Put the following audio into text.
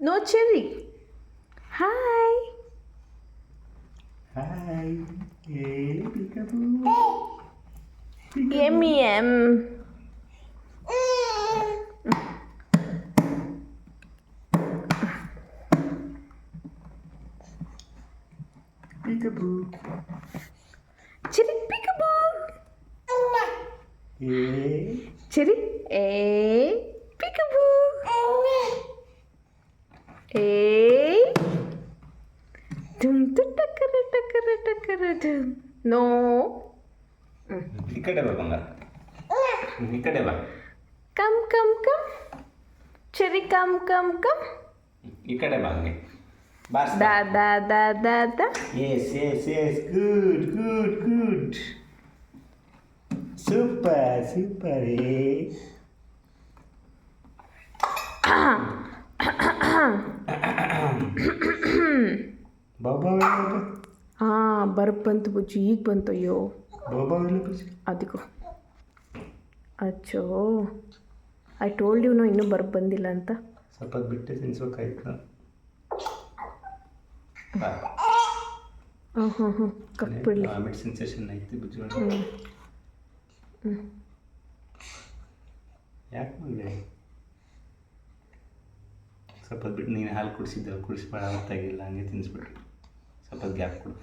No Cherry. Hi. Hi. Peekaboo. ಎಮ್ಮಿ ಎಮ್. Peekaboo. Cherry peekaboo. Hey. Cherry peekaboo. tum ಟಕ್ಕರ ಟಕ್ಕರ ಟಕ್ಕರ tum. ನೋ. ಈ ಕಡೆ ಬಾ ಬಂಗಾರ. ಈ ಕಡೆ ಬಾ. Come come come. Cherry come come come. ಈ ಕಡೆ ಬಾ ಹಂಗೆ. ಬಾಸ್. ದಾ ದಾ ದಾ ದಾ ದಾ. Yes, yes, yes. Good, good, good. Super, super. Hey. ಬಾಬಾ ಹಾಂ ಬಂತು ಬುಜ್ಜಿ, ಈಗ ಬಂತು. ಅಯ್ಯೋ ಬಾಬಾ ಬಜ್ಜಿ. ಅದಕ್ಕೋ ಅಚ್ಚೋ, ಐ ಟೋಲ್ಡ್ ಯು ನೋ ಇನ್ನೂ ಬಂದಿಲ್ಲ ಅಂತ. ಸ್ವಲ್ಪ ಬಿಟ್ಟು ತಿನ್ಸ್ಬೇಕಾಯ್ತು. ಹಾಂ ಹಾಂ ಹಾಂ ಕಟ್ಬಿಡ್ಲಿ. ವಾಮಿಟ್ ಸೆನ್ಸೇಷನ್ ಐತಿ ಬುಜ್ಜಿ. ಯಾಕೆ ಮಗಳೇ ಸ್ವಲ್ಪ ಬಿಟ್ಟು ನೀನು ಹಾಲು ಕುಡಿಸಿದ್ದೆ, ಕುಡಿಸ್ಬೇಡ, ಗೊತ್ತಾಗಿಲ್ಲ, ಹಂಗೆ ತಿನ್ನಿಸ್ಬಿಟ್ರು. ಸ್ವಲ್ಪ ಗ್ಯಾಪ್ ಕೊಡು.